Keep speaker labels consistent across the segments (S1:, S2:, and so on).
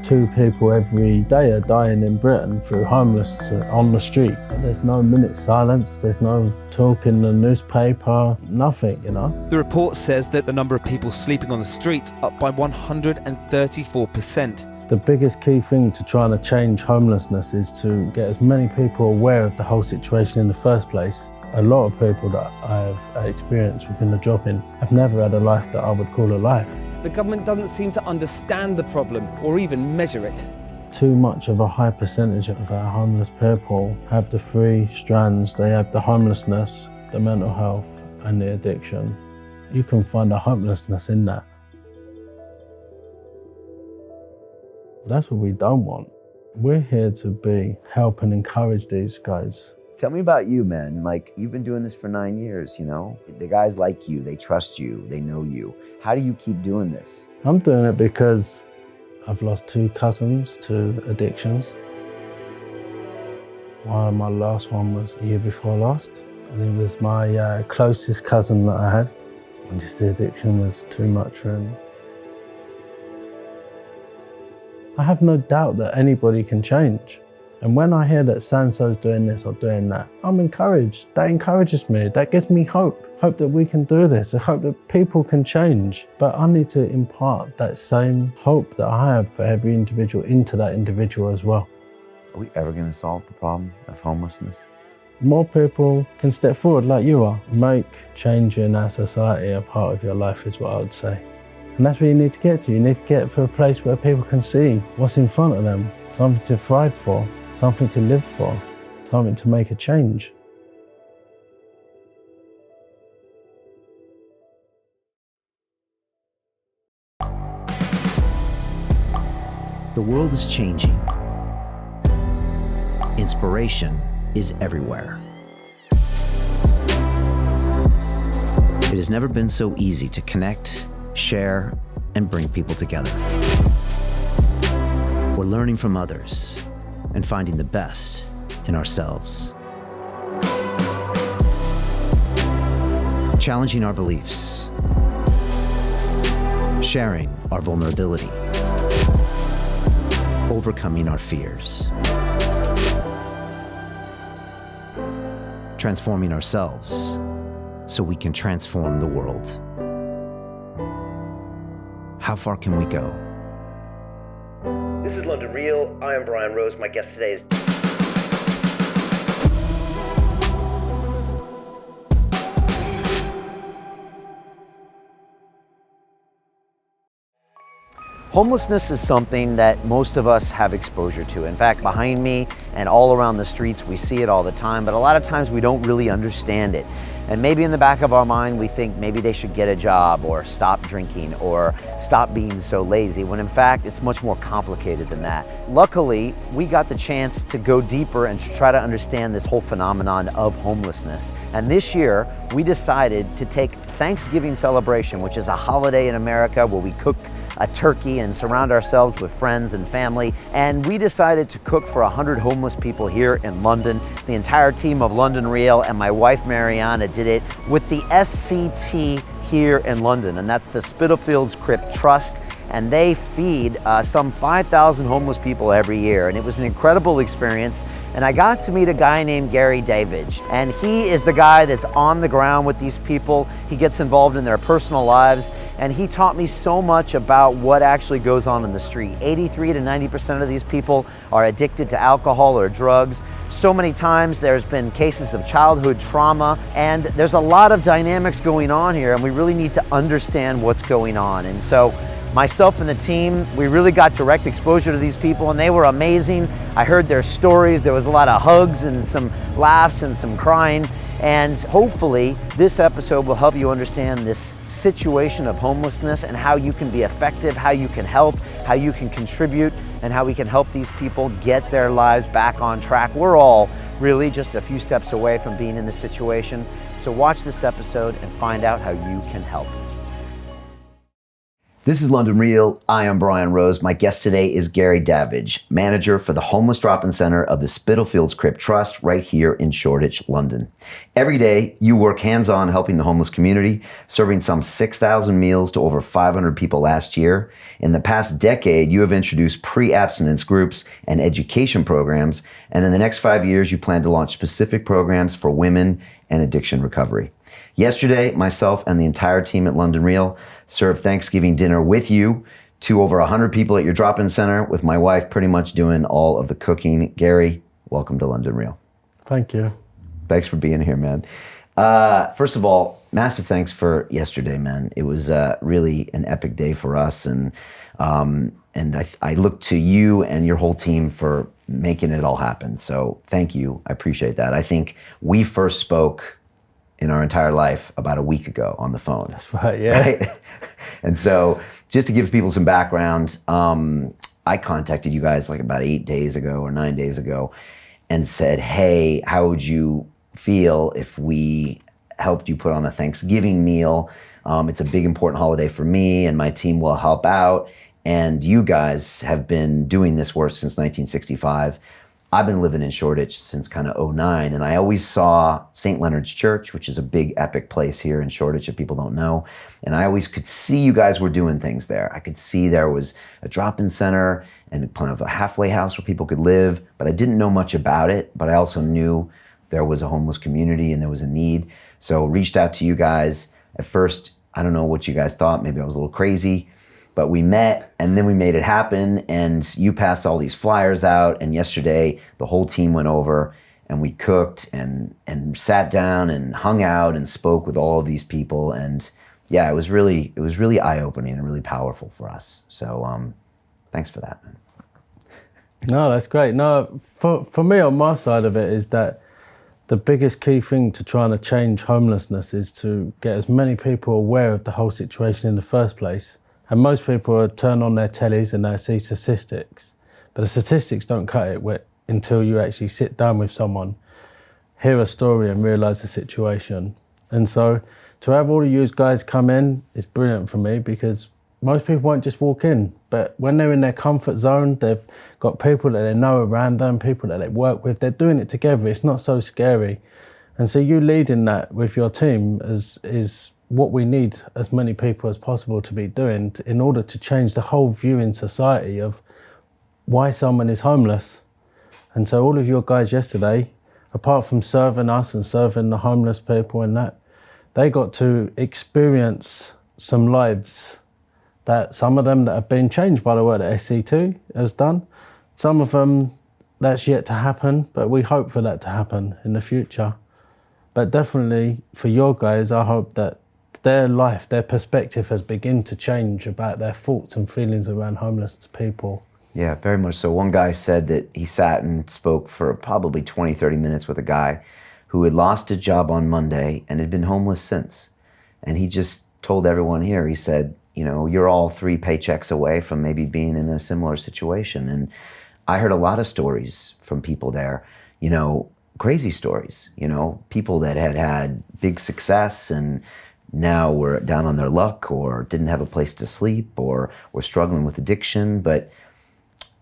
S1: 2 people every day are dying in Britain through homelessness on the street. There's no minute silence, there's no talk in the newspaper, nothing, you know.
S2: The report says that the number of people sleeping on the streets up by 134%.
S1: The biggest key thing to trying to change homelessness is to get as many people aware of the whole situation in the first place. A lot of people that I've experienced within the jobbing have never had a life that I would call a life.
S3: The government doesn't seem to understand the problem or even measure it.
S1: Too much of a high percentage of our homeless people have the 3 strands. They have the homelessness, the mental health and the addiction. You can find a hopelessness in that. That's what we don't want. We're here to help and encourage these guys.
S4: Tell me about you, man. Like, you've been doing this for 9 years, you know? The guys like you, they trust you, they know you. How do you keep doing this?
S1: I'm doing it because I've lost 2 cousins to addictions. My last one was the year before last. And it was my closest cousin that I had. And just the addiction was too much for him. I have no doubt that anybody can change. And when I hear that so-and-so's doing this or doing that, I'm encouraged. That encourages me. That gives me hope. Hope that we can do this. I hope that people can change. But I need to impart that same hope that I have for every individual into that individual as well.
S4: Are we ever going to solve the problem of homelessness?
S1: More people can step forward like you are. Make change in our society a part of your life is what I would say. And that's where you need to get to. You need to get to a place where people can see what's in front of them, something to thrive for, something to live for, something to make a change.
S5: The world is changing. Inspiration is everywhere. It has never been so easy to connect, share, and bring people together. We're learning from others and finding the best in ourselves. Challenging our beliefs, sharing our vulnerability, overcoming our fears, transforming ourselves so we can transform the world. How far can we go?
S6: This is London Real. I am Brian Rose. My guest today is...
S4: Homelessness is something that most of us have exposure to. In fact, behind me and all around the streets, we see it all the time, but a lot of times we don't really understand it. And maybe in the back of our mind, we think maybe they should get a job or stop drinking or stop being so lazy, when in fact, it's much more complicated than that. Luckily, we got the chance to go deeper and to try to understand this whole phenomenon of homelessness. And this year, we decided to take Thanksgiving celebration, which is a holiday in America where we cook a turkey and surround ourselves with friends and family. And we decided to cook for 100 homeless people here in London. The entire team of London Real and my wife Mariana did it with the SCT here in London, and that's the Spitalfields Crypt Trust. And they feed some 5,000 homeless people every year. And it was an incredible experience. And I got to meet a guy named Davidge. And he is the guy that's on the ground with these people. He gets involved in their personal lives. And he taught me so much about what actually goes on in the street. 83 to 90% of these people are addicted to alcohol or drugs. So many times there's been cases of childhood trauma. And there's a lot of dynamics going on here. And we really need to understand what's going on. And so myself and the team, we really got direct exposure to these people, and they were amazing. I heard their stories. There was a lot of hugs and some laughs and some crying. And hopefully this episode will help you understand this situation of homelessness and how you can be effective, how you can help, how you can contribute, and how we can help these people get their lives back on track. We're all really just a few steps away from being in this situation. So watch this episode and find out how you can help. This is London Real. I am Brian Rose. My guest today is Gary Davidge, manager for the homeless drop-in center of the Spitalfields Crypt Trust right here in Shoreditch, London. Every day, you work hands-on helping the homeless community, serving some 6,000 meals to over 500 people last year. In the past decade, you have introduced pre-abstinence groups and education programs, and in the next 5 years, you plan to launch specific programs for women and addiction recovery. Yesterday, myself and the entire team at London Real served Thanksgiving dinner with you to over 100 people at your drop-in center, with my wife pretty much doing all of the cooking. Gary, welcome to London Real.
S1: Thank you. Thanks
S4: for being here, man. First of all, massive thanks for yesterday, man. It was really an epic day for us, and I look to you and your whole team for making it all happen. So thank you. I appreciate that. I think we first spoke in our entire life about a week ago on the phone.
S1: That's right, yeah.
S4: Right? And so just to give people some background, I contacted you guys like about 8 days ago or 9 days ago and said, hey, how would you feel if we helped you put on a Thanksgiving meal? It's a big, important holiday for me, and my team will help out. And you guys have been doing this work since 1965. I've been living in Shoreditch since kind of 2009, and I always saw St. Leonard's Church, which is a big epic place here in Shoreditch if people don't know. And I always could see you guys were doing things there. I could see there was a drop-in center and kind of a halfway house where people could live, but I didn't know much about it. But I also knew there was a homeless community and there was a need. So reached out to you guys. At first, I don't know what you guys thought. Maybe I was a little crazy. But we met, and then we made it happen, and you passed all these flyers out, and yesterday the whole team went over, and we cooked and sat down and hung out and spoke with all of these people, and yeah, it was really eye-opening and really powerful for us. So thanks for that, man.
S1: No, that's great. No, for me on my side of it is that the biggest key thing to trying to change homelessness is to get as many people aware of the whole situation in the first place. And most people turn on their tellies and they see statistics, but the statistics don't cut it until you actually sit down with someone, hear a story and realise the situation. And so to have all of you guys come in is brilliant for me, because most people won't just walk in, but when they're in their comfort zone, they've got people that they know around them, people that they work with, they're doing it together. It's not so scary. And so you leading that with your team is what we need as many people as possible to be doing in order to change the whole view in society of why someone is homeless. And so all of your guys yesterday, apart from serving us and serving the homeless people and that, they got to experience some lives, that some of them that have been changed by the work that SC2 has done. Some of them, that's yet to happen, but we hope for that to happen in the future. But definitely for your guys, I hope that their life, their perspective has begun to change about their thoughts and feelings around homeless people.
S4: Yeah, very much so. One guy said that he sat and spoke for probably 20, 30 minutes with a guy who had lost a job on Monday and had been homeless since. And he just told everyone here, he said, you know, you're all 3 paychecks away from maybe being in a similar situation. And I heard a lot of stories from people there, you know, crazy stories, you know, people that had had big success and now were down on their luck or didn't have a place to sleep or were struggling with addiction. But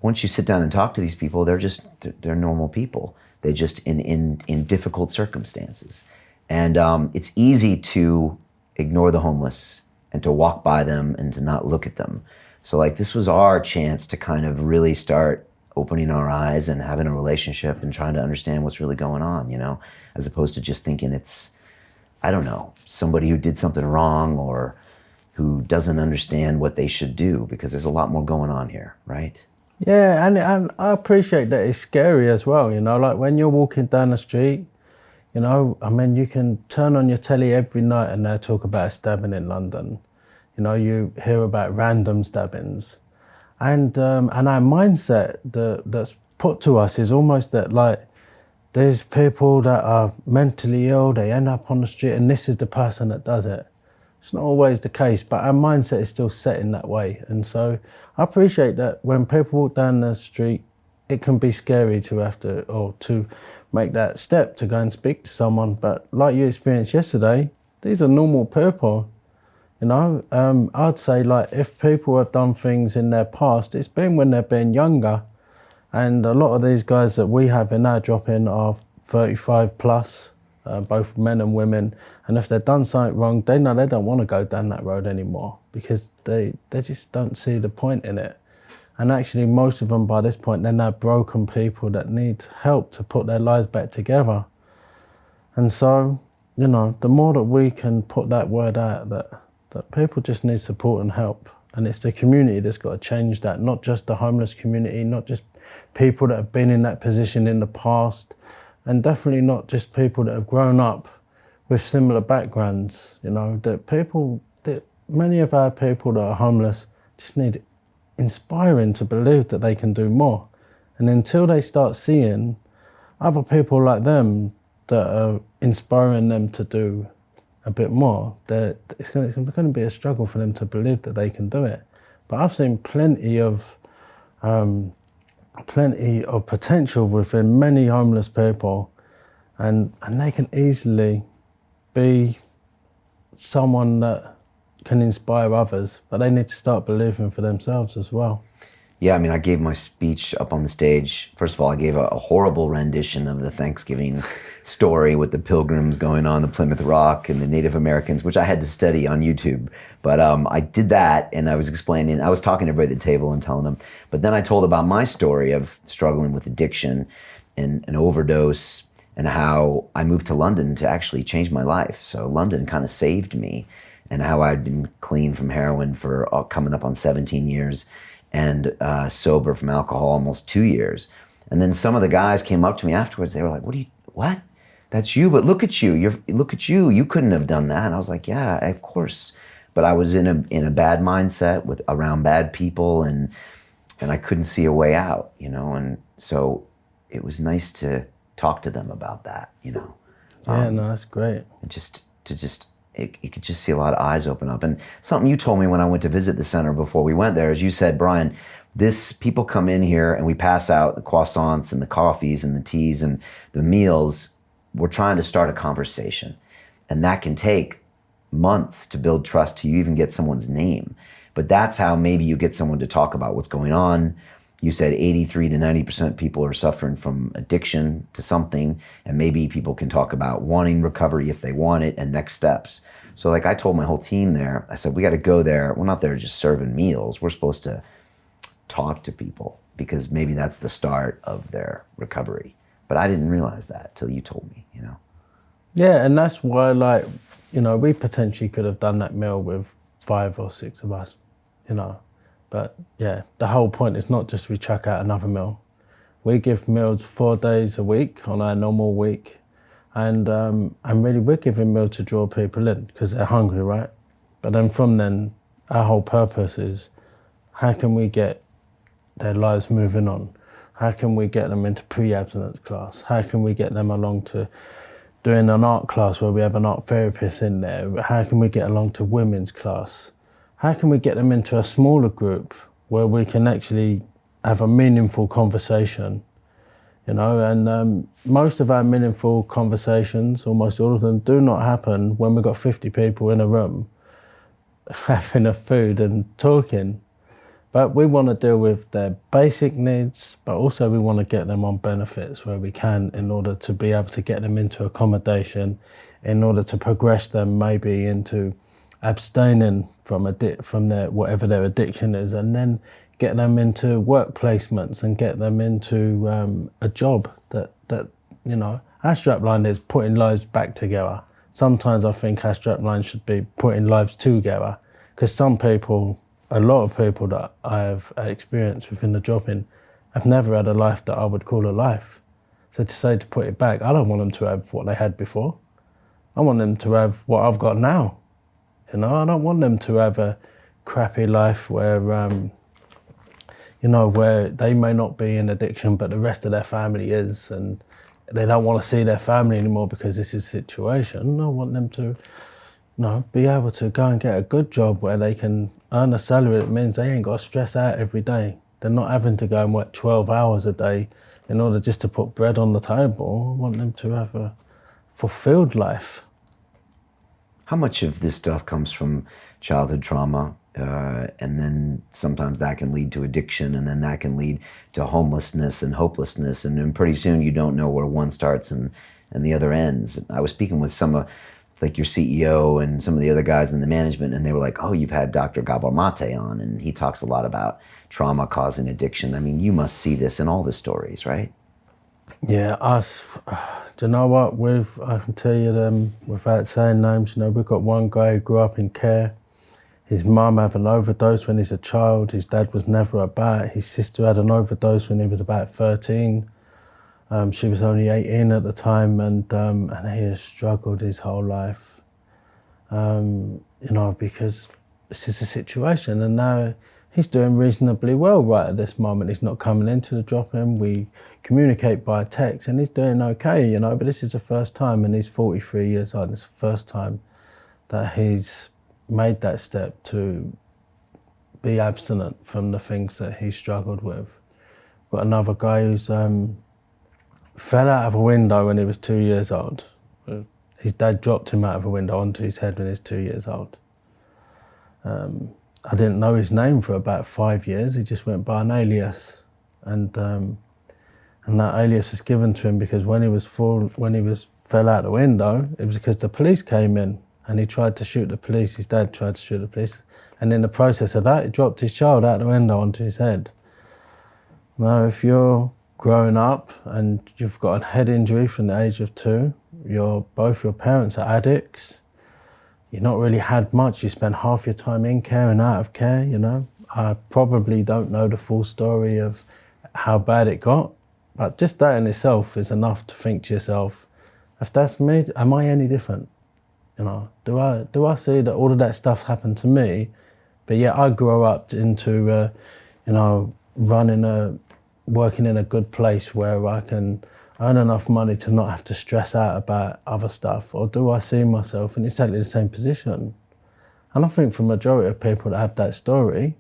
S4: once you sit down and talk to these people, they're normal people. They're just in difficult circumstances. And it's easy to ignore the homeless and to walk by them and to not look at them. So like this was our chance to kind of really start opening our eyes and having a relationship and trying to understand what's really going on, you know, as opposed to just thinking it's, I don't know, somebody who did something wrong or who doesn't understand what they should do, because there's a lot more going on here, right?
S1: Yeah, and I appreciate that it's scary as well, you know, like when you're walking down the street, you know, I mean, you can turn on your telly every night and they'll talk about a stabbing in London. You know, you hear about random stabbings. And our mindset that's put to us is almost that, like, there's people that are mentally ill, they end up on the street, and this is the person that does it. It's not always the case, but our mindset is still set in that way. And so I appreciate that when people walk down the street, it can be scary to have to, or to make that step to go and speak to someone. But like you experienced yesterday, these are normal people. You know, I'd say like if people have done things in their past, it's been when they've been younger. And a lot of these guys that we have in our drop-in are 35 plus, both men and women. And if they've done something wrong, they know they don't want to go down that road anymore because they just don't see the point in it. And actually most of them by this point, they're now broken people that need help to put their lives back together. And so, you know, the more that we can put that word out that people just need support and help. And it's the community that's got to change that, not just the homeless community, not just people that have been in that position in the past, and definitely not just people that have grown up with similar backgrounds. You know, that many of our people that are homeless just need inspiring to believe that they can do more. And until they start seeing other people like them that are inspiring them to do a bit more, it's going to be a struggle for them to believe that they can do it. But I've seen plenty of potential within many homeless people, and they can easily be someone that can inspire others, but they need to start believing for themselves as well.
S4: Yeah, I mean, I gave my speech up on the stage. First of all, I gave a horrible rendition of the Thanksgiving story with the Pilgrims going on the Plymouth Rock and the Native Americans, which I had to study on YouTube. But I did that, and I was explaining, I was talking to everybody at the table and telling them. But then I told about my story of struggling with addiction and an overdose, and how I moved to London to actually change my life. So London kind of saved me, and how I'd been clean from heroin for coming up on 17 years. And sober from alcohol almost 2 years. And then some of the guys came up to me afterwards. They were like, what? That's you, but look at you. Look at you. You couldn't have done that. And I was like, yeah, of course. But I was in a bad mindset around bad people, and I couldn't see a way out, you know. And so it was nice to talk to them about that, you know.
S1: Yeah, no, that's great.
S4: You could just see a lot of eyes open up. And something you told me when I went to visit the center before we went there is you said, Brian, people come in here and we pass out the croissants and the coffees and the teas and the meals. We're trying to start a conversation. And that can take months to build trust till you even get someone's name. But that's how maybe you get someone to talk about what's going on. You said 83 to 90% people are suffering from addiction to something, and maybe people can talk about wanting recovery if they want it and next steps. So like I told my whole team there, I said, we got to go there. We're not there just serving meals. We're supposed to talk to people because maybe that's the start of their recovery. But I didn't realize that till you told me, you know?
S1: Yeah, and that's why, like, you know, we potentially could have done that meal with 5 or 6 of us, you know. But yeah, the whole point is not just we chuck out another meal. We give meals 4 days a week on our normal week. And really we're giving meals to draw people in because they're hungry, right? But then from then, our whole purpose is how can we get their lives moving on? How can we get them into pre-abstinence class? How can we get them along to doing an art class where we have an art therapist in there? How can we get along to women's class? How can we get them into a smaller group where we can actually have a meaningful conversation, you know? And most of our meaningful conversations, almost all of them, do not happen when we've got 50 people in a room having a food and talking. But we want to deal with their basic needs, but also we want to get them on benefits where we can in order to be able to get them into accommodation, in order to progress them maybe into abstaining from their whatever their addiction is, and then get them into work placements and get them into a job that you know. Our strapline is putting lives back together. Sometimes I think our strapline should be putting lives together, because a lot of people that I have experienced within the drop-in have never had a life that I would call a life. So to put it back, I don't want them to have what they had before. I want them to have what I've got now. You know, I don't want them to have a crappy life where, you know, where they may not be in addiction, but the rest of their family is, and they don't want to see their family anymore because this is the situation. I want them to, you know, be able to go and get a good job where they can earn a salary that means they ain't got to stress out every day. They're not having to go and work 12 hours a day in order just to put bread on the table. I want them to have a fulfilled life.
S4: How much of this stuff comes from childhood trauma, and then sometimes that can lead to addiction, and then that can lead to homelessness and hopelessness, and then pretty soon you don't know where one starts and the other ends. I was speaking with some like your CEO and some of the other guys in the management, and they were like, oh, you've had Dr. Gabor Mate on, and he talks a lot about trauma causing addiction. I mean, you must see this in all the stories, right?
S1: Yeah, do you know what? I can tell you them without saying names. You know, we've got one guy who grew up in care. His mum had an overdose when he's a child. His dad was never about. His sister had an overdose when he was about 13. She was only 18 at the time, and he has struggled his whole life. You know, because this is a situation, and now he's doing reasonably well right at this moment. He's not coming into the drop-in. We communicate by text, and he's doing okay, you know, but this is the first time, and he's 43 years old. It's the first time that he's made that step to be abstinent from the things that he struggled with. Got another guy who's fell out of a window when he was 2 years old. His dad dropped him out of a window onto his head when he was 2 years old. I didn't know his name for about 5 years. He just went by an alias, and that alias was given to him because when he fell out the window, it was because the police came in and he tried to shoot the police. His dad tried to shoot the police, and in the process of that, he dropped his child out the window onto his head. Now, if you're growing up and you've got a head injury from the age of 2, both your parents are addicts, you've not really had much, you spend half your time in care and out of care, you know. I probably don't know the full story of how bad it got, but just that in itself is enough to think to yourself, if that's me, am I any different? You know, do I see that all of that stuff happened to me, but yet I grew up into, you know, working in a good place where I can earn enough money to not have to stress out about other stuff? Or do I see myself in exactly the same position? And I think for the majority of people that have that story,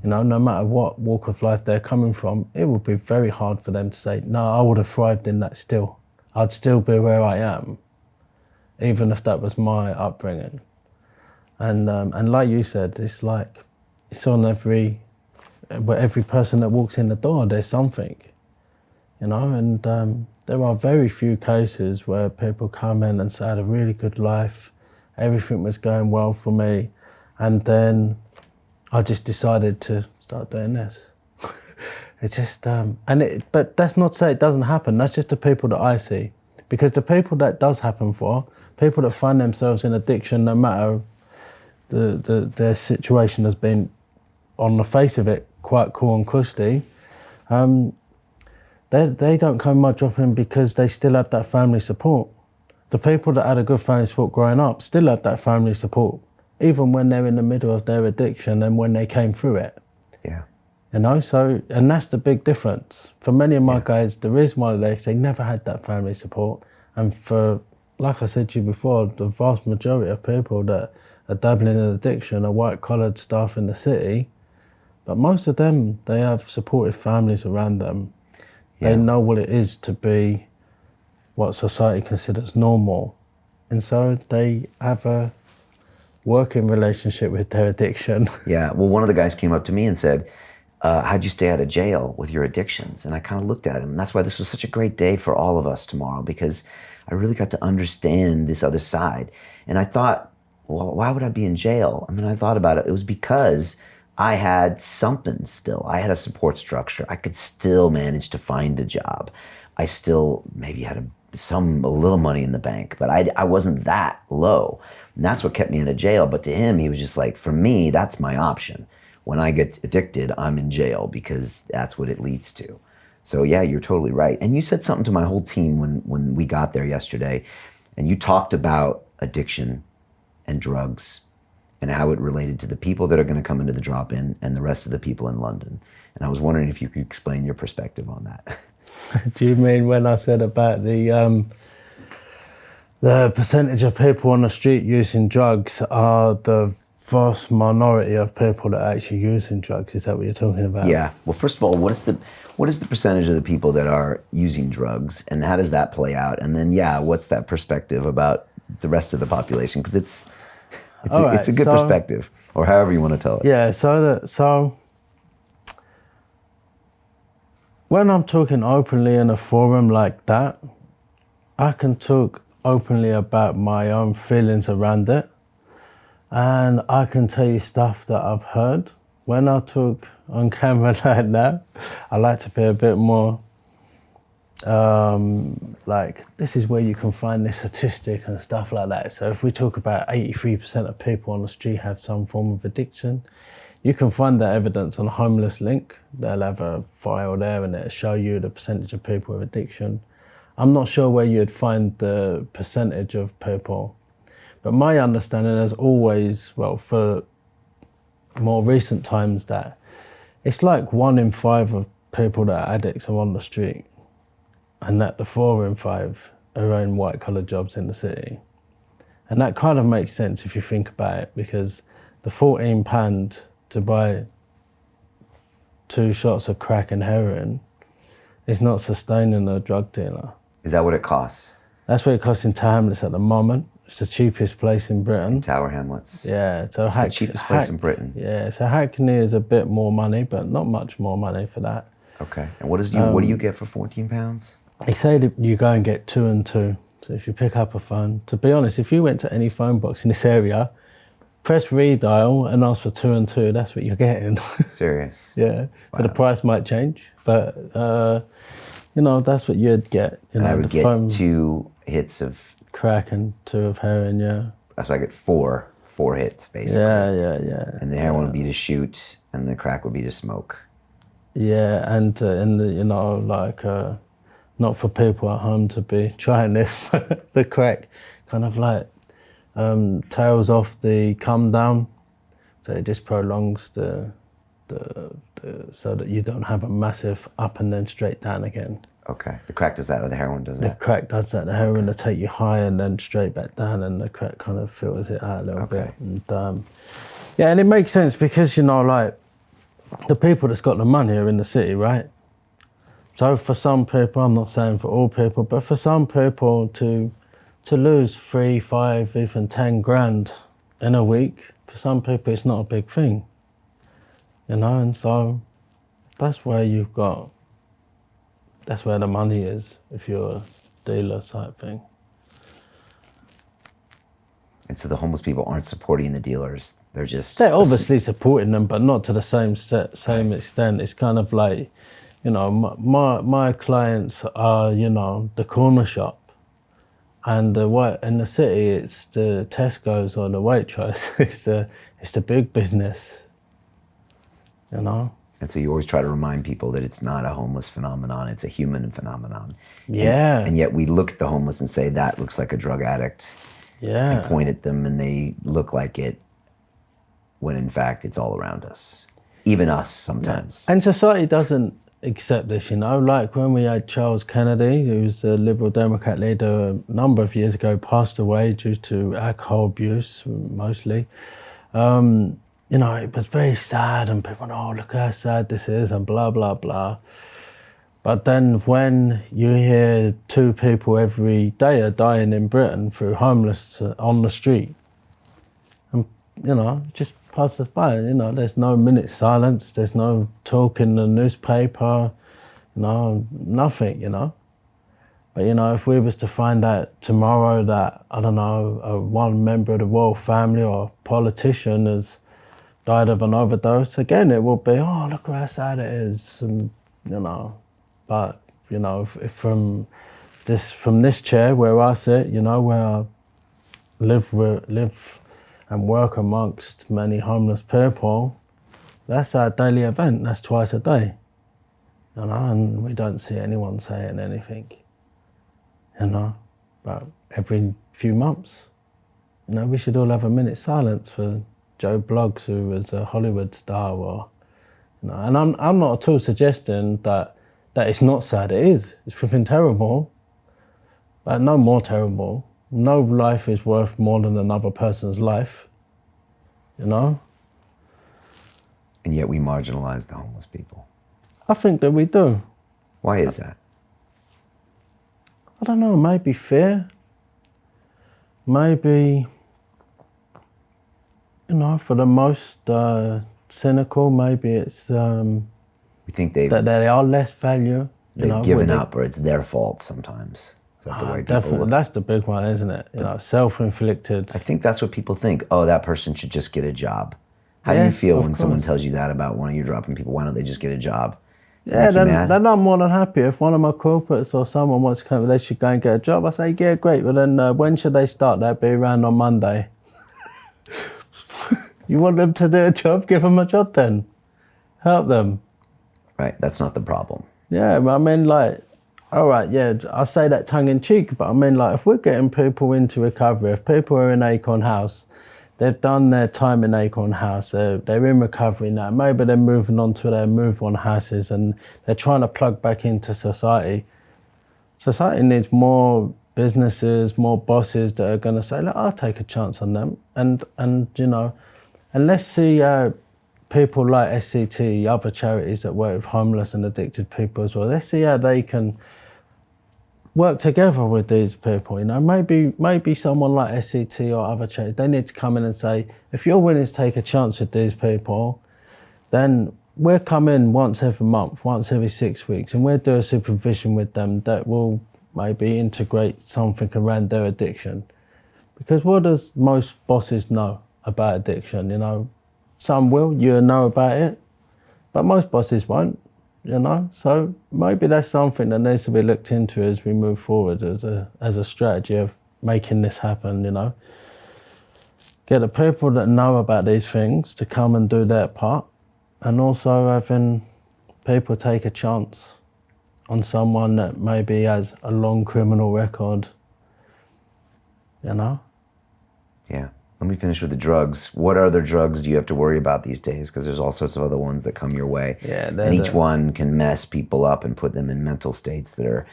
S1: you know, no matter what walk of life they're coming from, it would be very hard for them to say, no, I would have thrived in that still. I'd still be where I am, even if that was my upbringing. And like you said, it's like, it's on every person that walks in the door, there's something, you know, and there are very few cases where people come in and say, I had a really good life, everything was going well for me, and then I just decided to start doing this. It's just, but that's not to say it doesn't happen, that's just the people that I see. Because the people that does happen for, people that find themselves in addiction, no matter their situation has been, on the face of it, quite cool and cushy, they don't come much dropping because they still have that family support. The people that had a good family support growing up still have that family support, even when they're in the middle of their addiction and when they came through it.
S4: Yeah.
S1: You know, so, and that's the big difference. For many of my guys, the reason why they never had that family support. And for, like I said to you before, the vast majority of people that are dabbling in addiction are white-collared staff in the city. But most of them, they have supportive families around them. Yeah. They know what it is to be what society considers normal. And so they have a working relationship with their addiction.
S4: Yeah, well, one of the guys came up to me and said, how'd you stay out of jail with your addictions? And I kind of looked at him. And that's why this was such a great day for all of us tomorrow, because I really got to understand this other side. And I thought, well, why would I be in jail? And then I thought about it. It was because I had something still. I had a support structure. I could still manage to find a job. I still maybe had a little money in the bank, but I wasn't that low. And that's what kept me out of jail. But to him, he was just like, for me, that's my option. When I get addicted, I'm in jail because that's what it leads to. So yeah, you're totally right. And you said something to my whole team when we got there yesterday, and you talked about addiction and drugs and how it related to the people that are going to come into the drop-in and the rest of the people in London. And I was wondering if you could explain your perspective on that.
S1: Do you mean when I said about the percentage of people on the street using drugs are the vast minority of people that are actually using drugs? Is that what you're talking about?
S4: Yeah. Well, first of all, what is the percentage of the people that are using drugs, and how does that play out? And then, yeah, what's that perspective about the rest of the population? Because It's a good perspective, or however you want to tell it.
S1: Yeah, so when I'm talking openly in a forum like that, I can talk openly about my own feelings around it, and I can tell you stuff that I've heard. When I talk on camera like that, I like to be a bit more like, this is where you can find this statistic and stuff like that. So if we talk about 83% of people on the street have some form of addiction, you can find that evidence on Homeless Link. They'll have a file there and it'll show you the percentage of people with addiction. I'm not sure where you'd find the percentage of people, but my understanding is always, well, for more recent times, that it's like 1 in 5 of people that are addicts are on the street, and that the 4 in 5 are in white collar jobs in the city. And that kind of makes sense if you think about it, because the £14 to buy 2 shots of crack and heroin is not sustaining a drug dealer.
S4: Is that what it costs?
S1: That's what it costs in Tower Hamlets at the moment. It's the cheapest place in Britain.
S4: Tower Hamlets.
S1: Yeah, so
S4: it's the cheapest place in Britain.
S1: Yeah, so Hackney is a bit more money, but not much more money for that.
S4: Okay, and what do you get for £14?
S1: They say that you go and get 2 and 2. So if you pick up a phone, to be honest, if you went to any phone box in this area, press redial and ask for 2 and 2, that's what you're getting.
S4: Serious?
S1: Yeah, so the price might change, but you know, that's what you'd get. You know,
S4: I would get 2 hits of
S1: crack and 2 of heroin, yeah.
S4: So I get 4 hits, basically.
S1: Yeah.
S4: And the heroin would be to shoot, and the crack would be to smoke.
S1: Yeah, and you know, like, not for people at home to be trying this, but the crack kind of like tails off the come down, so it just prolongs the so that you don't have a massive up and then straight down again.
S4: Okay, the crack does that, or the heroin does that?
S1: The crack does that. The heroin will take you high and then straight back down, and the crack kind of filters it out a little bit. And yeah, and it makes sense because, you know, like, the people that's got the money are in the city, right? So for some people, I'm not saying for all people, but for some people to lose 3, 5, even 10 grand in a week, for some people it's not a big thing, you know. And so that's where that's where the money is if you're a dealer type thing.
S4: And so the homeless people aren't supporting the dealers. They're
S1: obviously supporting them, but not to the same extent. It's kind of like, you know, my clients are, you know, the corner shop, and in the city it's the Tesco's or the Waitrose. it's the big business, you know.
S4: And so you always try to remind people that it's not a homeless phenomenon, it's a human phenomenon.
S1: Yeah.
S4: And yet we look at the homeless and say, that looks like a drug addict.
S1: Yeah.
S4: And point at them and they look like it, when in fact it's all around us. Even us sometimes.
S1: Yeah. And society doesn't accept this, you know. Like when we had Charles Kennedy, who was a Liberal Democrat leader a number of years ago, passed away due to alcohol abuse, mostly. You know, it was very sad, and people, oh, look how sad this is, and blah, blah, blah. But then when you hear 2 people every day are dying in Britain through homeless on the street, and, you know, just pass us by, you know, there's no minute silence, there's no talk in the newspaper, you know, nothing, you know. But, you know, if we was to find out tomorrow that, I don't know, one member of the royal family or politician has died of an overdose, again, it will be, oh, look how sad it is, and, you know. But, you know, if from this chair where I sit, you know, where I live and work amongst many homeless people, that's our daily event. That's twice a day, you know, and we don't see anyone saying anything, you know. But every few months, you know, we should all have a minute's silence for Joe Bloggs, who was a Hollywood star, or, you know. And I'm not at all suggesting that it's not sad. It is. It's flipping terrible, but no more terrible. No life is worth more than another person's life, you know?
S4: And yet we marginalize the homeless people.
S1: I think that we do.
S4: Why is that?
S1: I don't know, maybe fear. Maybe for the most cynical, maybe it's
S4: We think
S1: that they are less value.
S4: they've given up, or it's their fault sometimes. Is that the way people
S1: Definitely,
S4: look?
S1: that's the big one, isn't it? Self-inflicted.
S4: I think that's what people think. Oh, that person should just get a job. How do
S1: Yeah,
S4: you feel
S1: of
S4: when someone
S1: course.
S4: tells you that about one of your dropping people? Why don't they just get a job? Does it
S1: Yeah,
S4: make you mad?
S1: then I'm more than happy. If one of my corporates or someone wants to come, they should go and get a job. I say, yeah, great. Well, then when should they start? They'll be around on Monday. You want them to do a job? Give them a job then. Help them.
S4: Right, that's not the problem.
S1: Yeah, but I mean, like, all right, yeah, I say that tongue in cheek, but I mean, like, if we're getting people into recovery, if people are in Acorn House, they've done their time in Acorn House, they're in recovery now, maybe they're moving on to their move on houses and they're trying to plug back into society. Society needs more businesses, more bosses that are going to say, look, I'll take a chance on them. And let's see people like SCT, other charities that work with homeless and addicted people as well. Let's see how they can work together with these people. Maybe someone like SCT or other charities, they need to come in and say, if you're willing to take a chance with these people, then we'll come in once every month, once every 6 weeks, and we'll do a supervision with them that will maybe integrate something around their addiction. Because what does most bosses know about addiction? Some will, you'll know about it, but most bosses won't, So maybe that's something that needs to be looked into as we move forward as a strategy of making this happen, Get the people that know about these things to come and do their part, and also having people take a chance on someone that maybe has a long criminal record,
S4: Yeah. Let me finish with the drugs. What other drugs do you have to worry about these days? Because there's all sorts of other ones that come your way.
S1: Yeah,
S4: and each one can mess people up and put them in mental states that are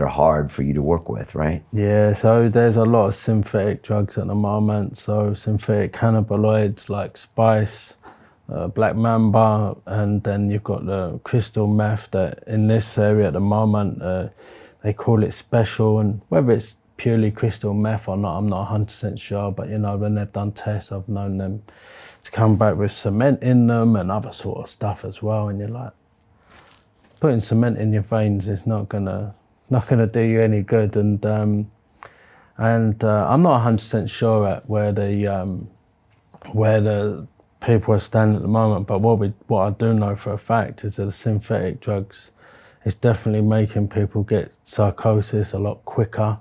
S4: hard for you to work with, right?
S1: Yeah, so there's a lot of synthetic drugs at the moment. So synthetic cannabinoids like spice, black mamba, and then you've got the crystal meth that in this area at the moment, they call it special. And whether it's purely crystal meth or not, I'm not 100% sure, but when they've done tests, I've known them to come back with cement in them and other sort of stuff as well. And you're like, putting cement in your veins is not gonna do you any good. And I'm not 100% sure at where the people are standing at the moment, but what I do know for a fact is that the synthetic drugs is definitely making people get psychosis a lot quicker.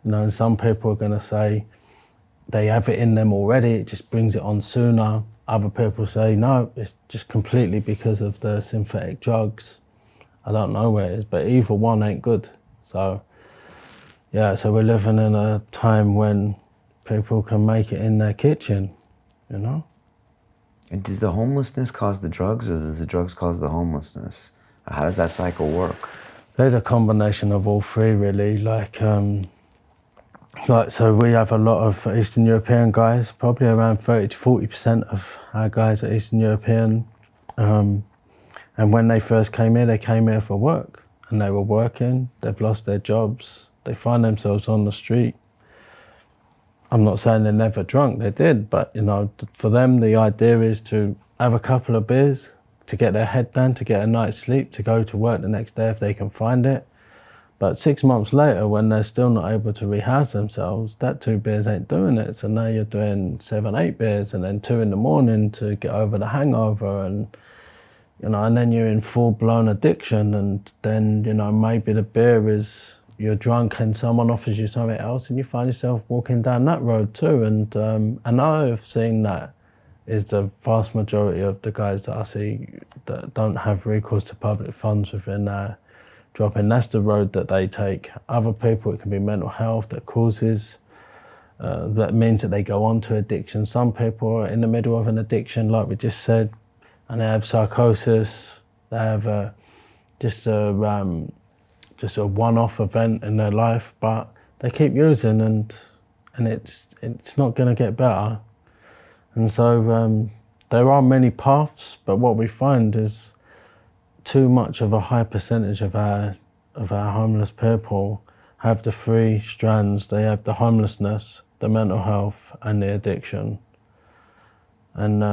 S1: And some people are going to say they have it in them already, it just brings it on sooner. Other people say, no, it's just completely because of the synthetic drugs. I don't know where it is, but either one ain't good. So, yeah, so we're living in a time when people can make it in their kitchen,
S4: And does the homelessness cause the drugs, or does the drugs cause the homelessness? How does that cycle work?
S1: There's a combination of all three, really. So we have a lot of Eastern European guys, probably around 30 to 40% of our guys are Eastern European. And when they first came here, they came here for work. And they were working, they've lost their jobs, they find themselves on the street. I'm not saying they're never drunk, they did, but for them the idea is to have a couple of beers, to get their head down, to get a night's sleep, to go to work the next day if they can find it. But 6 months later, when they're still not able to rehouse themselves, that 2 beers ain't doing it. So now you're doing 7, 8 beers and then 2 in the morning to get over the hangover, and then you're in full-blown addiction. And then, maybe the beer is, you're drunk and someone offers you something else and you find yourself walking down that road too. And I've seen that is the vast majority of the guys that I see that don't have recourse to public funds within their dropping. That's the road that they take. Other people, it can be mental health that causes, that means that they go on to addiction. Some people are in the middle of an addiction, like we just said, and they have psychosis. They have just a one-off event in their life, but they keep using, and it's not going to get better. And so there are many paths, but what we find is too much of a high percentage of our homeless people have the 3 strands. They have the homelessness, the mental health, and the addiction. And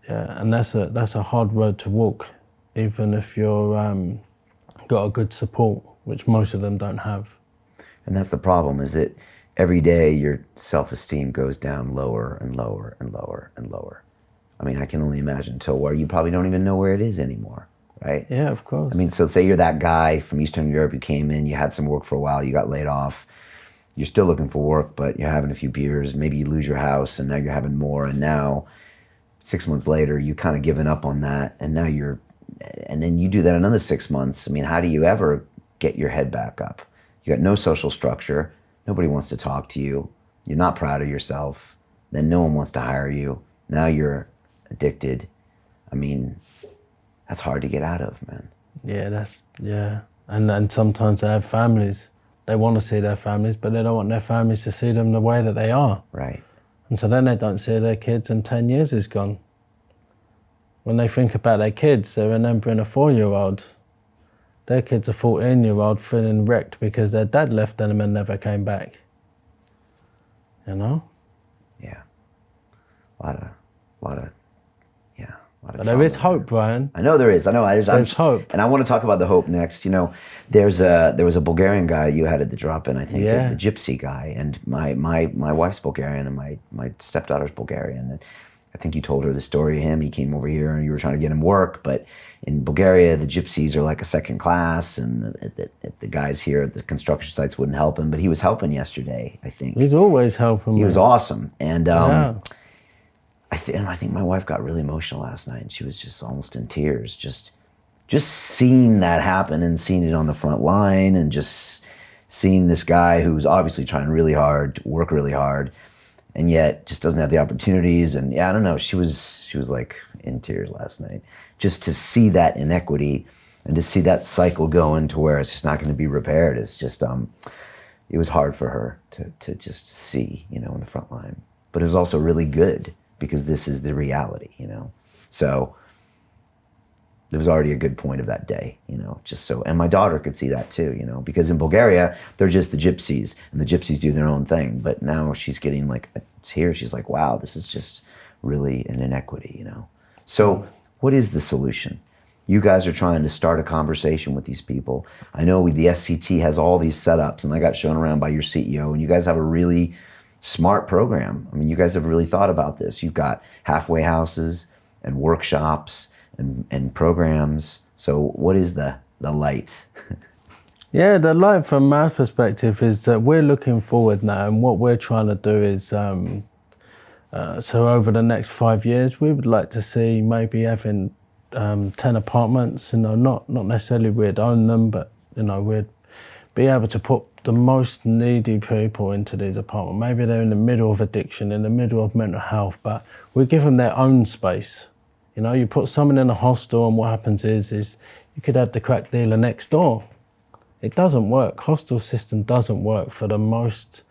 S1: and that's a hard road to walk, even if you're got a good support, which most of them don't have.
S4: And that's the problem, is that every day your self-esteem goes down lower and lower and lower and lower. I mean, I can only imagine till where you probably don't even know where it is anymore, right?
S1: Yeah, of course.
S4: I mean, so say you're that guy from Eastern Europe, you came in, you had some work for a while, you got laid off, you're still looking for work, but you're having a few beers, maybe you lose your house, and now you're having more, and now 6 months later, you kind of given up on that, and now and then you do that another 6 months. I mean, how do you ever get your head back up? You got no social structure, nobody wants to talk to you, you're not proud of yourself, then no one wants to hire you, now you're addicted. I mean, that's hard to get out of, man.
S1: Yeah, and sometimes they have families. They want to see their families, but they don't want their families to see them the way that they are.
S4: Right.
S1: And so then they don't see their kids, and 10 years is gone. When they think about their kids, they're remembering a 4-year-old. Their kid's a 14-year-old feeling wrecked because their dad left them and never came back. You know?
S4: Yeah. A lot of
S1: But there is hope, Brian.
S4: I know there is. I know.
S1: There's hope.
S4: And I want to talk about the hope next. You know, there was a Bulgarian guy you had at the drop-in, I think,
S1: Yeah.
S4: the gypsy guy. And my wife's Bulgarian and my stepdaughter's Bulgarian. And I think you told her the story of him. He came over here and you were trying to get him work. But in Bulgaria, the gypsies are like a second class. And the guys here at the construction sites wouldn't help him. But he was helping yesterday, I think.
S1: He's always helping me.
S4: He was awesome. And
S1: Yeah.
S4: I think my wife got really emotional last night, and she was just almost in tears, just seeing that happen and seeing it on the front line, and just seeing this guy who's obviously trying really hard to work really hard, and yet just doesn't have the opportunities. And yeah, I don't know, she was like in tears last night, just to see that inequity and to see that cycle going to where it's just not going to be repaired. It's just it was hard for her to just see, you know, in the front line, but it was also really good, because this is the reality, you know? So there was already a good point of that day, you know, just so, and my daughter could see that too, you know, because in Bulgaria, they're just the gypsies, and the gypsies do their own thing. But now she's getting like, it's here, she's like, wow, this is just really an inequity, you know? So what is the solution? You guys are trying to start a conversation with these people. I know the SCT has all these setups, and I got shown around by your CEO, and you guys have a really smart program. I mean, you guys have really thought about this. You've got halfway houses and workshops and programs. So what is the light?
S1: Yeah, the light from my perspective is that we're looking forward now, and what we're trying to do is, so over the next 5 years, we would like to see maybe having 10 apartments, you know, not necessarily we'd own them, but, you know, we'd be able to put the most needy people into these apartments. Maybe they're in the middle of addiction, in the middle of mental health, but we give them their own space. You know, you put someone in a hostel, and what happens is you could have the crack dealer next door. It doesn't work. Hostel system doesn't work for the most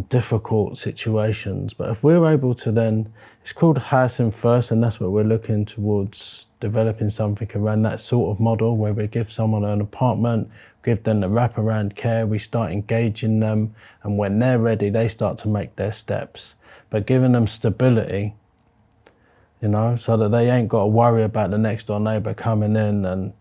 S1: difficult situations. But if we're able to then, it's called housing first, and that's what we're looking towards, developing something around that sort of model, where we give someone an apartment, give them the wraparound care, we start engaging them, and when they're ready, they start to make their steps. But giving them stability, you know, so that they ain't got to worry about the next door neighbour coming in and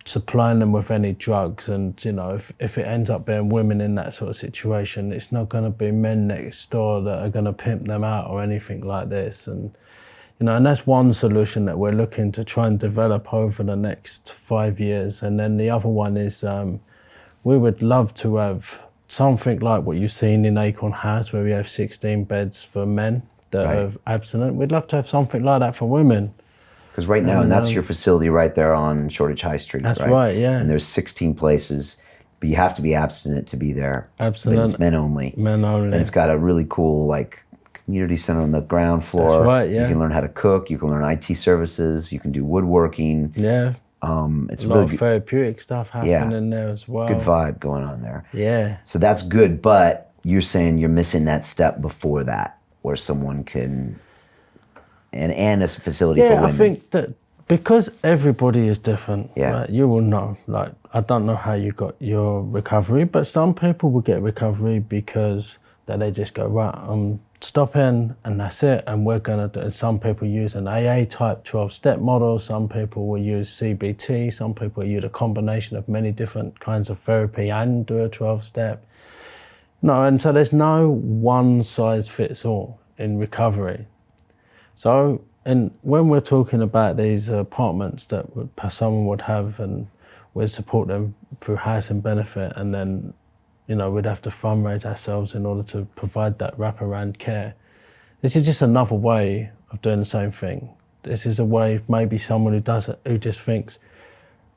S1: supplying them with any drugs. And, you know, if it ends up being women in that sort of situation, it's not going to be men next door that are going to pimp them out or anything like this. And, you know, and that's one solution that we're looking to try and develop over the next 5 years. And then the other one is we would love to have something like what you've seen in Acorn House, where we have 16 beds for men that are abstinent. We'd love to have something like that for women.
S4: Because right now, and that's your facility right there on Shoreditch High Street,
S1: that's right, yeah.
S4: And there's 16 places, but you have to be abstinent to be there.
S1: Abstinent.
S4: But it's men only.
S1: Men only.
S4: And it's got a really cool, like, community center on the ground floor.
S1: That's right, yeah.
S4: You can learn how to cook, you can learn IT services, you can do woodworking.
S1: Yeah.
S4: It's
S1: a lot
S4: really
S1: of therapeutic stuff happening there as well.
S4: Good vibe going on there.
S1: Yeah.
S4: So that's good, but you're saying you're missing that step before that, where someone can, and a facility for women.
S1: Yeah, I think that because everybody is different,
S4: yeah.
S1: Right, you will know. Like, I don't know how you got your recovery, but some people will get recovery because that they just go, right, I'm stopping and that's it, and we're going to do. Some people use an AA type 12-step model, some people will use CBT, some people use a combination of many different kinds of therapy and do a 12-step. No, and so there's no one size fits all in recovery. So, and when we're talking about these apartments that someone would have, and we'd support them through housing benefit, and then, you know, we'd have to fundraise ourselves in order to provide that wraparound care. This is just another way of doing the same thing. This is a way maybe someone who does it, who just thinks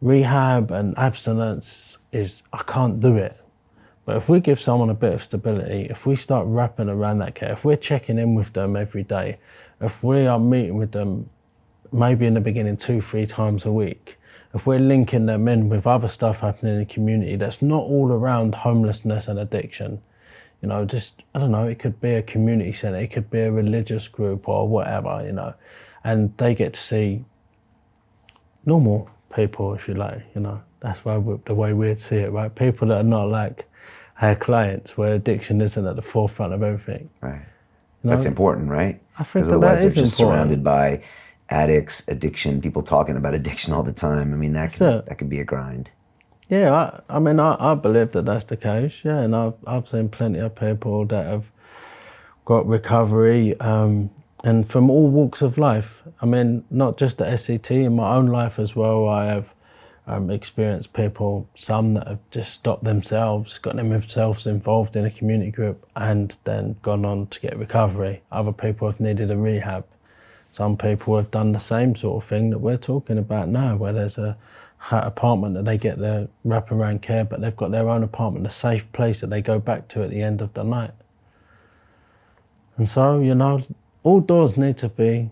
S1: rehab and abstinence is, I can't do it. But if we give someone a bit of stability, if we start wrapping around that care, if we're checking in with them every day, if we are meeting with them maybe in the beginning 2-3 times a week, if we're linking them in with other stuff happening in the community that's not all around homelessness and addiction, you know, just, I don't know, it could be a community centre, it could be a religious group or whatever, you know, and they get to see normal people, if you like, you know. That's why the way we'd see it, right? People that are not like our clients, where addiction isn't at the forefront of everything.
S7: Right.
S1: You know?
S7: That's important, right?
S1: I think that
S7: otherwise
S1: is
S7: they're just
S1: important.
S7: surrounded by addicts, addiction, people talking about addiction all the time. I mean, that could be a grind.
S1: Yeah, I mean, I believe that that's the case. Yeah, and I've seen plenty of people that have got recovery, and from all walks of life. I mean, not just the SCT, in my own life as well, I have experienced people, some that have just stopped themselves, got themselves involved in a community group and then gone on to get recovery. Other people have needed a rehab. Some people have done the same sort of thing that we're talking about now, where there's a apartment that they get their wraparound care, but they've got their own apartment, a safe place that they go back to at the end of the night. And so, you know, all doors need to be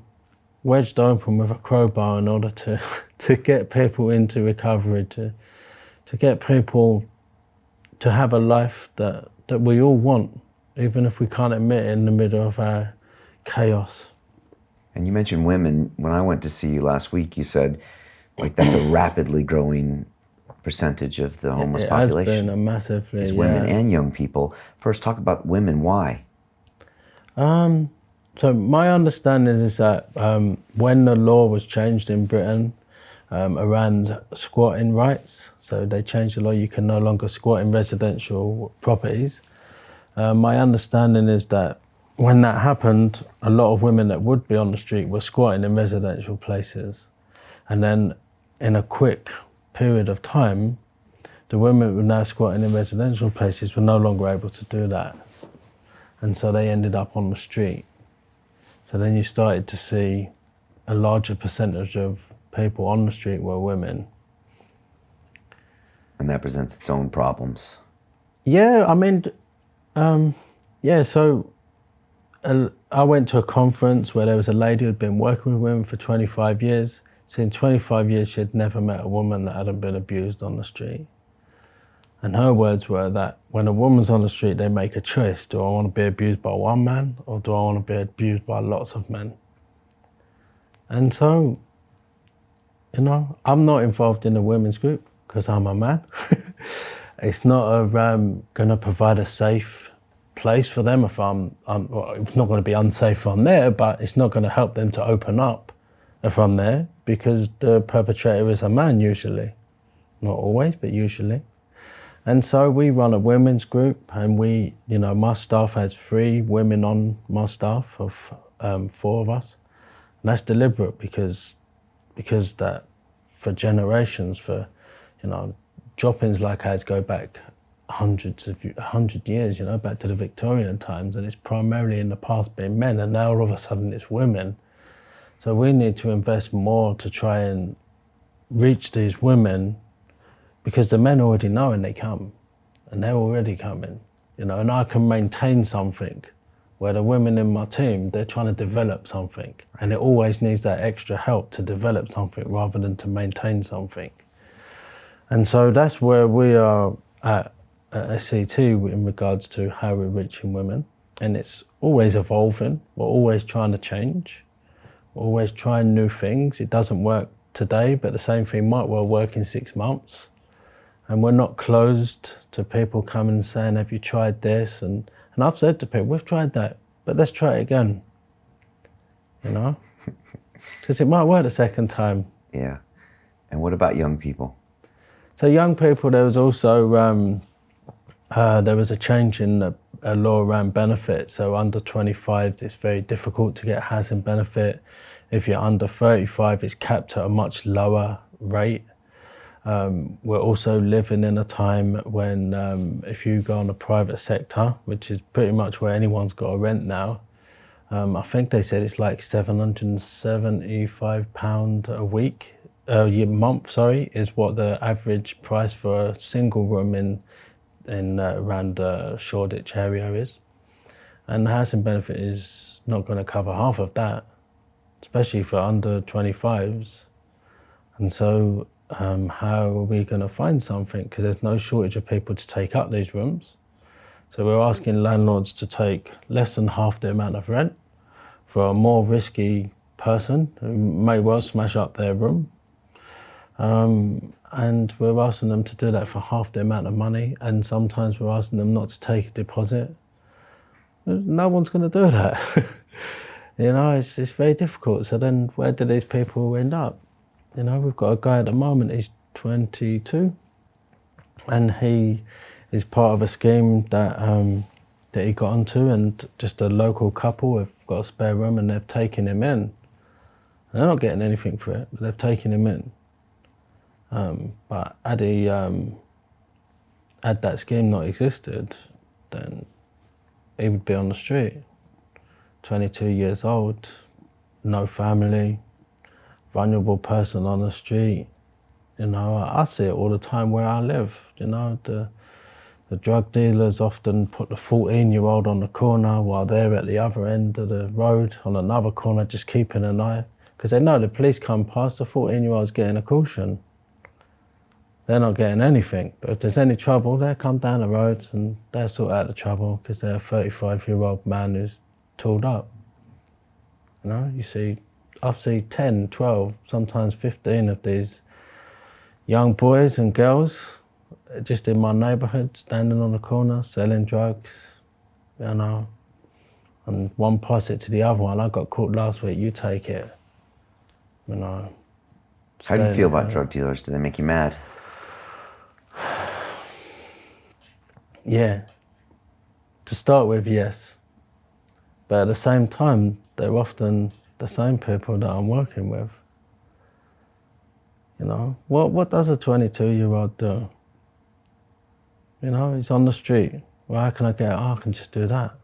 S1: wedged open with a crowbar in order to get people into recovery, to get people to have a life that we all want, even if we can't admit it in the middle of our chaos.
S7: And you mentioned women. When I went to see you last week, you said, like, that's a rapidly growing percentage of the homeless population.
S1: It has been a massively,
S7: It's women and young people. First, talk about women. Why?
S1: So my understanding is that when the law was changed in Britain around squatting rights, so they changed the law, you can no longer squat in residential properties. My understanding is that when that happened, a lot of women that would be on the street were squatting in residential places. And then in a quick period of time, the women who were now squatting in residential places were no longer able to do that. And so they ended up on the street. So then you started to see a larger percentage of people on the street were women.
S7: And that presents its own problems.
S1: Yeah, I mean, so I went to a conference where there was a lady who'd been working with women for 25 years. So in 25 years, she had never met a woman that hadn't been abused on the street. And her words were that when a woman's on the street, they make a choice. Do I want to be abused by one man, or do I want to be abused by lots of men? And so, you know, I'm not involved in a women's group because I'm a man. It's not going to provide a safe place for them if well, it's not going to be unsafe if I'm there, but it's not going to help them to open up if I'm there, because the perpetrator is a man usually. Not always, but usually. And so we run a women's group, and we, you know, my staff has 3 women on my staff of 4 of us. And that's deliberate because that for generations, for, you know, drop-ins like ours go back 100 years, you know, back to the Victorian times, and it's primarily in the past been men, and now all of a sudden it's women. So we need to invest more to try and reach these women, because the men already know when they come, and they're already coming, you know, and I can maintain something where the women in my team, they're trying to develop something, and it always needs that extra help to develop something rather than to maintain something. And so that's where we are at SCT in regards to how we're reaching women, and it's always evolving. We're always trying to change. We're always trying new things. It doesn't work today, but the same thing might well work in 6 months. And we're not closed to people coming and saying, have you tried this? And I've said to people, we've tried that, but let's try it again, you know? Because it might work the second time.
S7: Yeah. And what about young people?
S1: So young people, there was also, there was a change in a law around benefits. So under 25, it's very difficult to get housing benefit. If you're under 35, it's capped at a much lower rate. We're also living in a time when if you go on the private sector, which is pretty much where anyone's got a rent now, I think they said it's like £775 a week, month, sorry, is what the average price for a single room in around the Shoreditch area is. And the housing benefit is not going to cover half of that, especially for under 25s. And so how are we going to find something? Because there's no shortage of people to take up these rooms. So we're asking landlords to take less than half the amount of rent for a more risky person who may well smash up their room. And we're asking them to do that for half the amount of money, and sometimes we're asking them not to take a deposit. No one's going to do that. You know, it's very difficult. So then where do these people end up? You know, we've got a guy at the moment, he's 22, and he is part of a scheme that he got onto, and just a local couple have got a spare room and they've taken him in. And they're not getting anything for it, but they've taken him in. But had that scheme not existed, then he would be on the street. 22 years old, no family, vulnerable person on the street. You know, I see it all the time where I live. You know, the drug dealers often put the 14-year-old on the corner while they're at the other end of the road on another corner, just keeping an eye, because they know the police come past, the 14-year-old's getting a caution. They're not getting anything, but if there's any trouble, they'll come down the road and they'll sort out the trouble because they're a 35-year-old man who's tooled up. You know, I see 10, 12, sometimes 15 of these young boys and girls just in my neighbourhood, standing on the corner, selling drugs, you know, and one pass it to the other one. I got caught last week, you take it, you know.
S7: How do you feel about drug dealers? Do they make you mad?
S1: Yeah, to start with, yes. But at the same time, they're often the same people that I'm working with. You know, what does a 22-year-old do? You know, he's on the street. Well, how can I get it? Oh, I can just do that.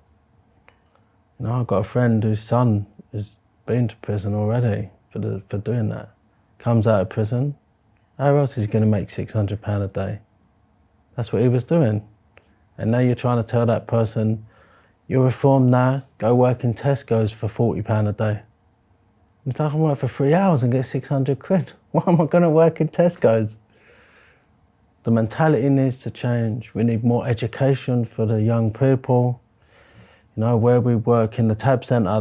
S1: You know, I've got a friend whose son has been to prison already for doing that. Comes out of prison. How else is he going to make £600 a day? That's what he was doing. And now you're trying to tell that person, you're reformed now, go work in Tesco's for £40 a day. I can work for 3 hours and get 600 quid. Why am I going to work in Tesco's? The mentality needs to change. We need more education for the young people. You know, where we work in the Tab Centre,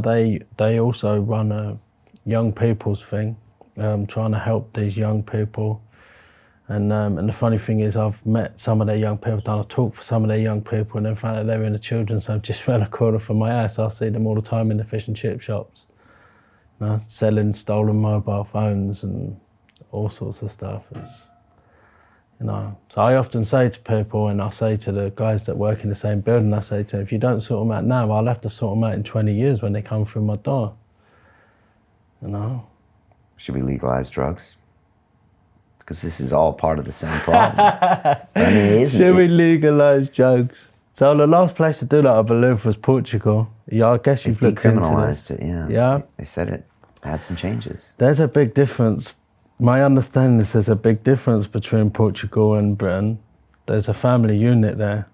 S1: they also run a young people's thing, trying to help these young people. And the funny thing is, I've met some of their young people, done a talk for some of their young people, and then found out they were in a children's home just round the corner from my house. I see them all the time in the fish and chip shops, you know, selling stolen mobile phones and all sorts of stuff. You know, so I often say to people, and I say to the guys that work in the same building, I say to them, if you don't sort them out now, I'll have to sort them out in 20 years when they come through my door. You know.
S7: Should we legalize drugs? Because this is all part of the same problem. I mean, isn't it?
S1: Should we legalise drugs? So the last place to do that, I believe, was Portugal. Yeah, I guess you've looked into this.
S7: Decriminalised it, yeah.
S1: Yeah.
S7: They said it had some changes.
S1: There's a big difference. My understanding is there's a big difference between Portugal and Britain. There's a family unit there.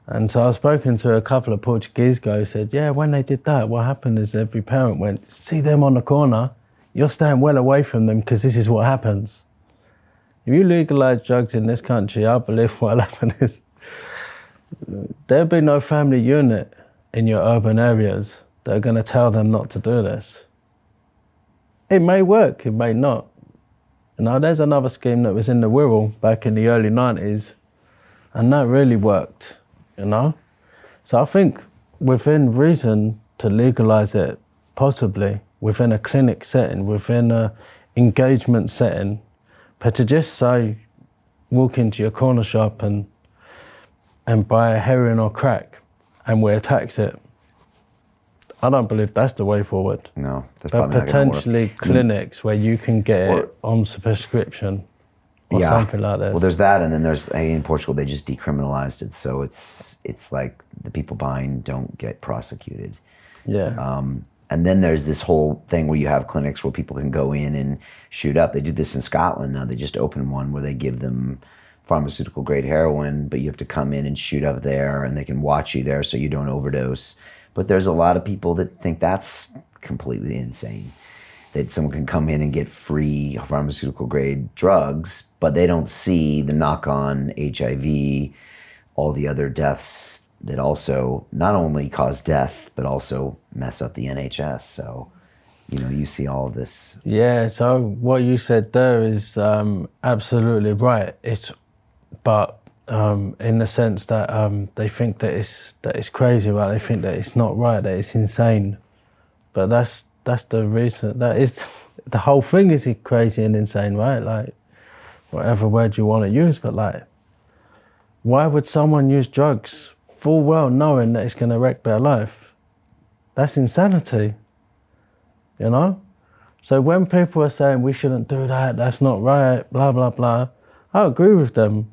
S1: And so I've spoken to a couple of Portuguese guys who said, yeah, when they did that, what happened is every parent went, see them on the corner, you're staying well away from them because this is what happens. If you legalise drugs in this country, I believe what'll happen is there'll be no family unit in your urban areas that are going to tell them not to do this. It may work, it may not. You know, there's another scheme that was in the Wirral back in the early 90s, and that really worked, you know? So I think within reason to legalise it, possibly, within a clinic setting, within a engagement setting, but to just say, walk into your corner shop and buy a heroin or crack and we'll tax it. I don't believe that's the way forward.
S7: No, that's
S1: but
S7: probably not gonna work.
S1: potentially clinics where you can get it on prescription or something like this.
S7: Well, there's that, and then there's in Portugal they just decriminalized it, so it's like the people buying don't get prosecuted.
S1: Yeah.
S7: And then there's this whole thing where you have clinics where people can go in and shoot up. They do this in Scotland now. They just opened one where they give them pharmaceutical grade heroin, but you have to come in and shoot up there, and they can watch you there so you don't overdose. But there's a lot of people that think that's completely insane, that someone can come in and get free pharmaceutical grade drugs, but they don't see the knock-on HIV, all the other deaths that also not only cause death, but also mess up the NHS. So, you see all of this.
S1: Yeah, so what you said there is absolutely right. But in the sense that they think that it's crazy, right? They think that it's not right, that it's insane. But that's the reason. That is the whole thing is crazy and insane, right? Like, whatever word you want to use, but like, why would someone use drugs full well knowing that it's going to wreck their life? That's insanity, So when people are saying we shouldn't do that, that's not right, blah, blah, blah, I agree with them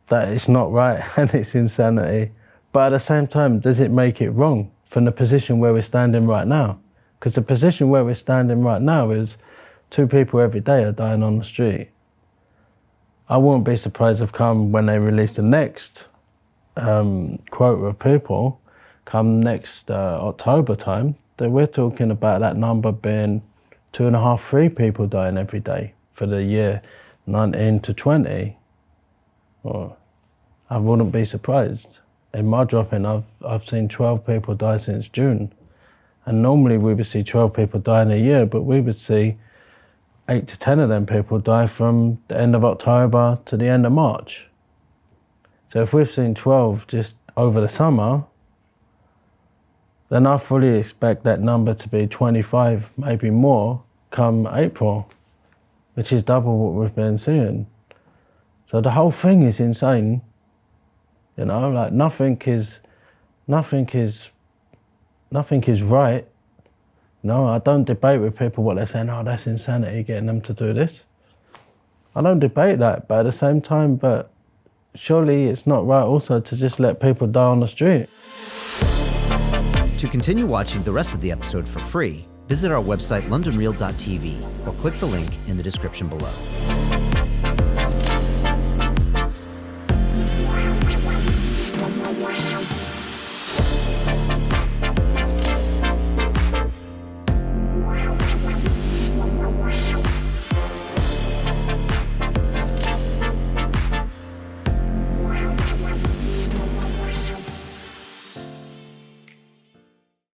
S1: that it's not right and it's insanity. But at the same time, does it make it wrong from the position where we're standing right now? Because the position where we're standing right now is 2 people every day are dying on the street. I wouldn't be surprised if when they release the next quota of people, come next October time, that we're talking about that number being 2.5, 3 people dying every day for the year 19 to 20. Or I wouldn't be surprised. In my drop-in, I've seen 12 people die since June. And normally we would see 12 people die in a year, but we would see 8 to 10 of them people die from the end of October to the end of March. So if we've seen 12 just over the summer, then I fully expect that number to be 25, maybe more, come April, which is double what we've been seeing. So the whole thing is insane. Like nothing is right. I don't debate with people what they're saying, oh, that's insanity, getting them to do this. I don't debate that, but at the same time, but surely it's not right also to just let people die on the street.
S5: To continue watching the rest of the episode for free, visit our website londonreal.tv or click the link in the description below.